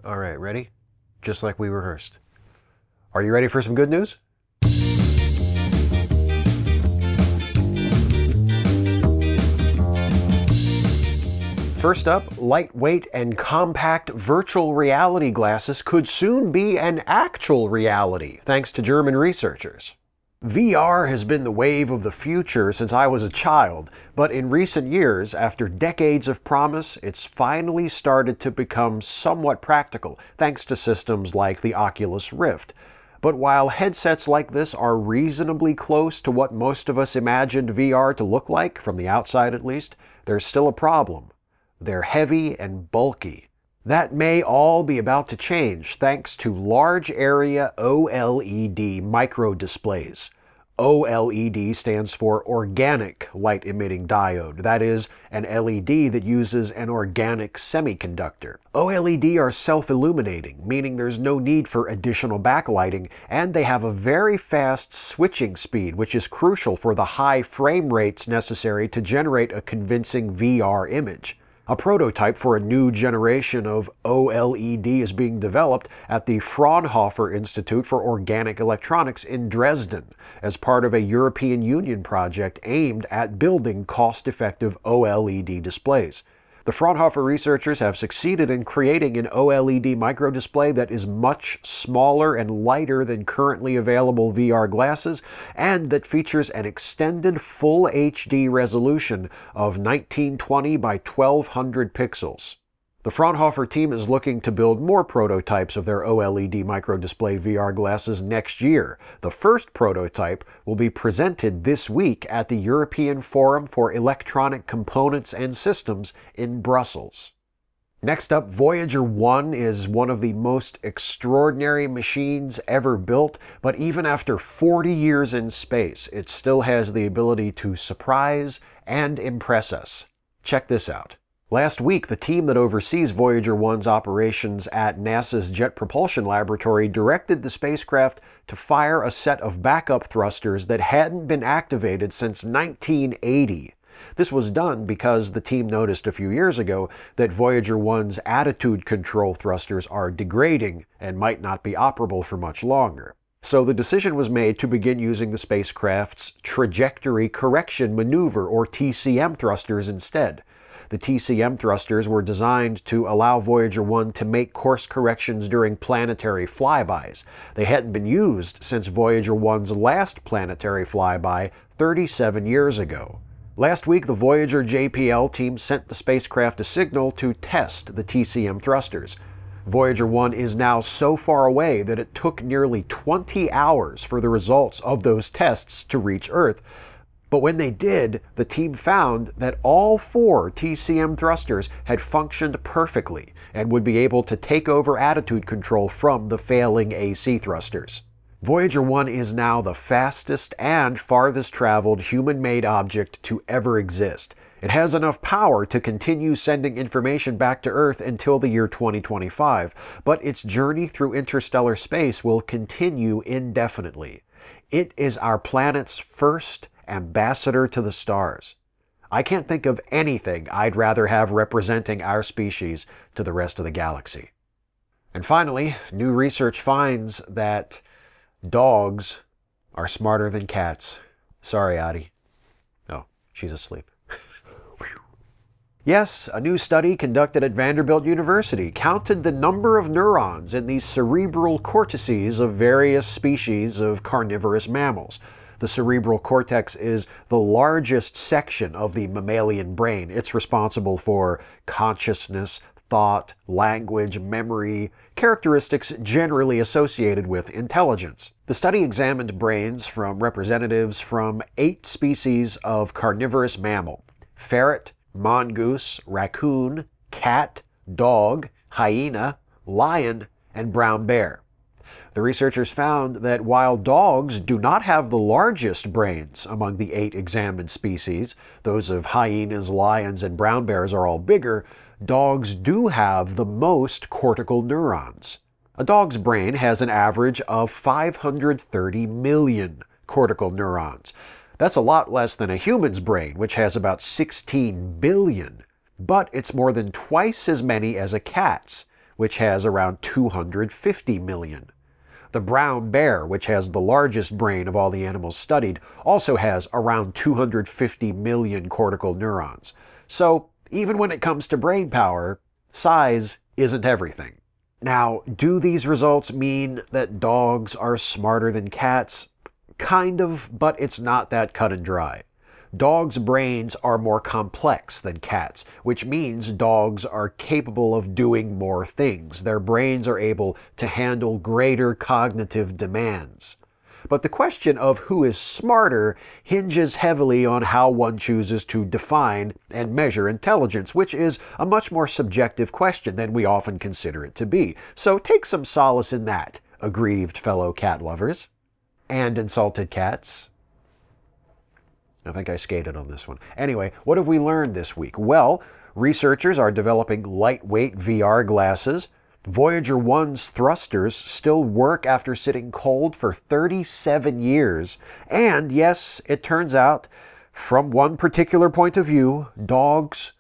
All right, ready? Just like we rehearsed. Are you ready for some good news? First up, lightweight and compact virtual reality glasses could soon be an actual reality, thanks to German researchers. VR has been the wave of the future since I was a child, but in recent years, after decades of promise, it's finally started to become somewhat practical, thanks to systems like the Oculus Rift. But while headsets like this are reasonably close to what most of us imagined VR to look like, from the outside at least, there's still a problem. They're heavy and bulky. That may all be about to change thanks to large area OLED microdisplays. OLED stands for Organic Light Emitting Diode. That is, an LED that uses an organic semiconductor. OLED are self-illuminating, meaning there's no need for additional backlighting, and they have a very fast switching speed, which is crucial for the high frame rates necessary to generate a convincing VR image. A prototype for a new generation of OLED is being developed at the Fraunhofer Institute for Organic Electronics in Dresden as part of a European Union project aimed at building cost-effective OLED displays. The Fraunhofer researchers have succeeded in creating an OLED microdisplay that is much smaller and lighter than currently available VR glasses, and that features an extended full HD resolution of 1920 by 1200 pixels. The Fraunhofer team is looking to build more prototypes of their OLED microdisplay VR glasses next year. The first prototype will be presented this week at the European Forum for Electronic Components and Systems in Brussels. Next up, Voyager 1 is one of the most extraordinary machines ever built, but even after 40 years in space, it still has the ability to surprise and impress us. Check this out. Last week, the team that oversees Voyager 1's operations at NASA's Jet Propulsion Laboratory directed the spacecraft to fire a set of backup thrusters that hadn't been activated since 1980. This was done because the team noticed a few years ago that Voyager 1's attitude control thrusters are degrading and might not be operable for much longer. So the decision was made to begin using the spacecraft's Trajectory Correction Maneuver, or TCM thrusters instead. The TCM thrusters were designed to allow Voyager 1 to make course corrections during planetary flybys. They hadn't been used since Voyager 1's last planetary flyby 37 years ago. Last week, the Voyager JPL team sent the spacecraft a signal to test the TCM thrusters. Voyager 1 is now so far away that it took nearly 20 hours for the results of those tests to reach Earth. But when they did, the team found that all 4 TCM thrusters had functioned perfectly and would be able to take over attitude control from the failing AC thrusters. Voyager 1 is now the fastest and farthest traveled human-made object to ever exist. It has enough power to continue sending information back to Earth until the year 2025, but its journey through interstellar space will continue indefinitely. It is our planet's first ambassador to the stars. I can't think of anything I'd rather have representing our species to the rest of the galaxy. And finally, new research finds that dogs are smarter than cats. Sorry, Addie. Oh, she's asleep. Yes, a new study conducted at Vanderbilt University counted the number of neurons in the cerebral cortices of various species of carnivorous mammals. The cerebral cortex is the largest section of the mammalian brain. It's responsible for consciousness, thought, language, memory, characteristics generally associated with intelligence. The study examined brains from representatives from 8 species of carnivorous mammal: ferret, mongoose, raccoon, cat, dog, hyena, lion, and brown bear. The researchers found that while dogs do not have the largest brains among the 8 examined species, those of hyenas, lions, and brown bears are all bigger, dogs do have the most cortical neurons. A dog's brain has an average of 530 million cortical neurons. That's a lot less than a human's brain, which has about 16 billion. But it's more than twice as many as a cat's, which has around 250 million. The brown bear, which has the largest brain of all the animals studied, also has around 250 million cortical neurons. So, even when it comes to brain power, size isn't everything. Now, do these results mean that dogs are smarter than cats? Kind of, but it's not that cut and dry. Dogs' brains are more complex than cats, which means dogs are capable of doing more things. Their brains are able to handle greater cognitive demands. But the question of who is smarter hinges heavily on how one chooses to define and measure intelligence, which is a much more subjective question than we often consider it to be. So take some solace in that, aggrieved fellow cat lovers. And insulted cats. I think I skated on this one. Anyway, what have we learned this week? Well, researchers are developing lightweight VR glasses. Voyager 1's thrusters still work after sitting cold for 37 years. And yes, it turns out, from one particular point of view, dogs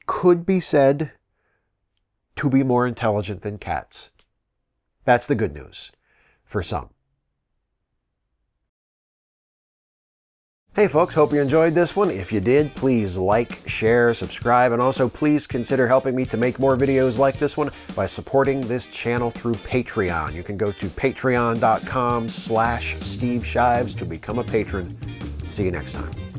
could be said to be more intelligent than cats. That's the good news, for some. Hey folks, hope you enjoyed this one. If you did, please like, share, subscribe, and also please consider helping me to make more videos like this one by supporting this channel through Patreon. You can go to patreon.com/Steve Shives to become a patron. See you next time.